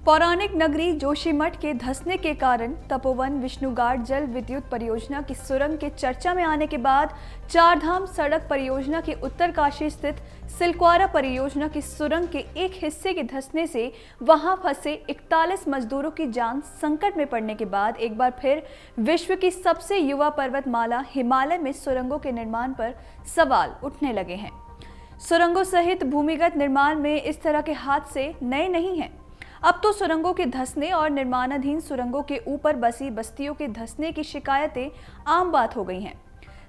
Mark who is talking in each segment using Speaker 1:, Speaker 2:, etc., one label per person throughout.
Speaker 1: पौराणिक नगरी जोशीमठ के धंसने के कारण तपोवन विष्णुघाट जल विद्युत परियोजना की सुरंग के चर्चा में आने के बाद चारधाम सड़क परियोजना के उत्तरकाशी स्थित सिलक्वारा परियोजना की सुरंग के एक हिस्से के धंसने से वहां फंसे 41 मजदूरों की जान संकट में पड़ने के बाद एक बार फिर विश्व की सबसे युवा पर्वतमाला हिमालय में सुरंगों के निर्माण पर सवाल उठने लगे हैं। सुरंगों सहित भूमिगत निर्माण में इस तरह के हादसे नए नहीं हैं। अब तो सुरंगों के धंसने और निर्माणाधीन सुरंगों के ऊपर बसी बस्तियों के धंसने की शिकायतें आम बात हो गई हैं।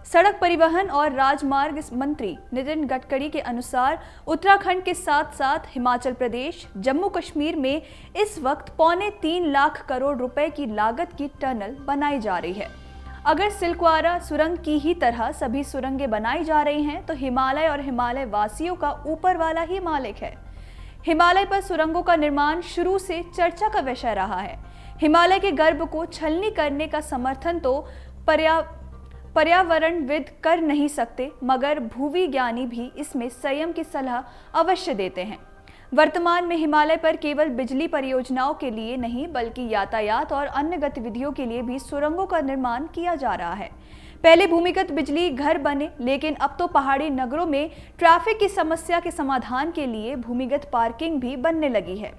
Speaker 1: सड़क परिवहन और राजमार्ग मंत्री नितिन गडकरी के अनुसार उत्तराखंड के साथ साथ हिमाचल प्रदेश, जम्मू कश्मीर में इस वक्त 3.25 लाख करोड़ रुपए की लागत की टनल बनाई जा रही है। अगर सिलक्वारा सुरंग की ही तरह सभी सुरंगें बनाई जा रही हैं तो हिमालय और हिमालय वासियों का ऊपर वाला ही मालिक है। हिमालय पर सुरंगों का निर्माण शुरू से चर्चा का विषय रहा है। हिमालय के गर्भ को छलनी करने का समर्थन तो पर्यावरणविद कर नहीं सकते, मगर भूविज्ञानी भी इसमें संयम की सलाह अवश्य देते हैं। वर्तमान में हिमालय पर केवल बिजली परियोजनाओं के लिए नहीं बल्कि यातायात और अन्य गतिविधियों के लिए भी सुरंगों का निर्माण किया जा रहा है। पहले भूमिगत बिजली घर बने, लेकिन अब तो पहाड़ी नगरों में ट्रैफिक की समस्या के समाधान के लिए भूमिगत पार्किंग भी बनने लगी है।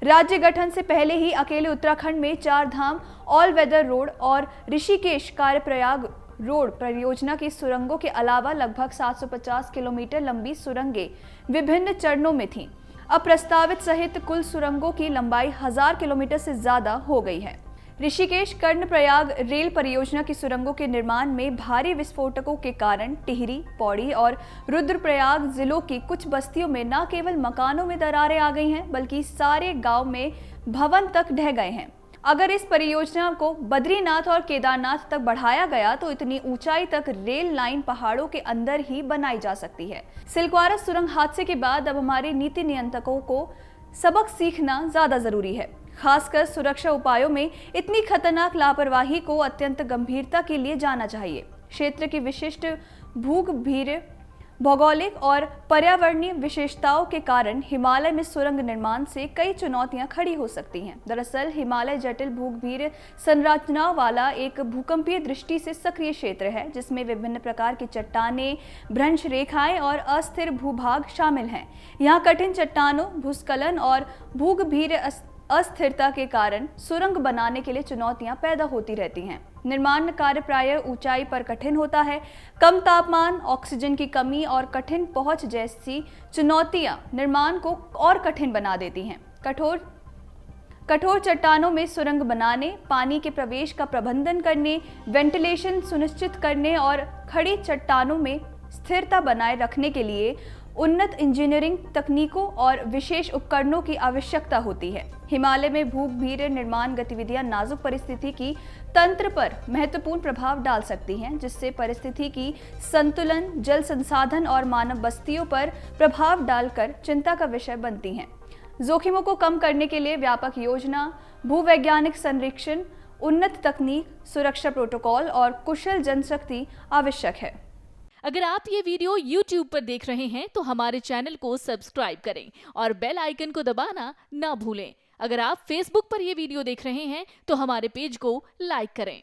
Speaker 1: राज्य गठन से पहले ही अकेले उत्तराखंड में चारधाम ऑल वेदर रोड और ऋषिकेश कार्यप्रयाग रोड परियोजना की सुरंगों के अलावा लगभग 750 किलोमीटर लंबी सुरंगें विभिन्न चरणों में थीं। अब प्रस्तावित सहित कुल सुरंगों की लंबाई 1000 किलोमीटर से ज्यादा हो गई है। ऋषिकेश कर्णप्रयाग रेल परियोजना की सुरंगों के निर्माण में भारी विस्फोटकों के कारण टिहरी, पौड़ी और रुद्रप्रयाग जिलों की कुछ बस्तियों में न केवल मकानों में दरारें आ गई हैं बल्कि सारे गांव में भवन तक ढह गए हैं। अगर इस परियोजना को बद्रीनाथ और केदारनाथ तक बढ़ाया गया तो इतनी ऊंचाई तक रेल लाइन पहाड़ों के अंदर ही बनाई जा सकती है। सिलक्वारा सुरंग हादसे के बाद अब हमारे नीति नियंत्रकों को सबक सीखना ज्यादा जरूरी है। खासकर सुरक्षा उपायों में इतनी खतरनाक लापरवाही को अत्यंत गंभीरता के लिए जाना चाहिए। क्षेत्र की विशिष्ट भूगर्भीय, भौगोलिक और पर्यावरणीय विशेषताओं के कारण हिमालय में सुरंग निर्माण से कई चुनौतियां खड़ी हो सकती हैं। दरअसल हिमालय जटिल भूगर्भीय संरचनाओं वाला एक भूकंपीय दृष्टि से सक्रिय क्षेत्र है, जिसमें विभिन्न प्रकार की चट्टानें, भ्रंश रेखाएं और अस्थिर भूभाग शामिल हैं। यहाँ कठिन चट्टानों, भूस्खलन और भूगर्भीय अस्थिरता के कारण सुरंग बनाने के लिए चुनौतियां पैदा होती रहती हैं। निर्माण कार्य प्रायः ऊंचाई पर कठिन होता है। कम तापमान, ऑक्सीजन की कमी और कठिन पहुंच जैसी चुनौतियां निर्माण को और कठिन बना देती हैं। कठोर चट्टानों में सुरंग बनाने, पानी के प्रवेश का प्रबंधन करने, वेंटिलेशन सुनिश्चित करने और खड़ी चट्टानों में स्थिरता बनाए रखने के लिए उन्नत इंजीनियरिंग तकनीकों और विशेष उपकरणों की आवश्यकता होती है। हिमालय में भूगर्भीय निर्माण गतिविधियां नाजुक परिस्थिति की तंत्र पर महत्वपूर्ण प्रभाव डाल सकती हैं, जिससे परिस्थिति की संतुलन, जल संसाधन और मानव बस्तियों पर प्रभाव डालकर चिंता का विषय बनती हैं। जोखिमों को कम करने के लिए व्यापक योजना, भूवैज्ञानिक संरक्षण, उन्नत तकनीक, सुरक्षा प्रोटोकॉल और कुशल जनशक्ति आवश्यक है।
Speaker 2: अगर आप ये वीडियो YouTube पर देख रहे हैं तो हमारे चैनल को सब्सक्राइब करें और बेल आइकन को दबाना ना भूलें। अगर आप Facebook पर ये वीडियो देख रहे हैं तो हमारे पेज को लाइक करें।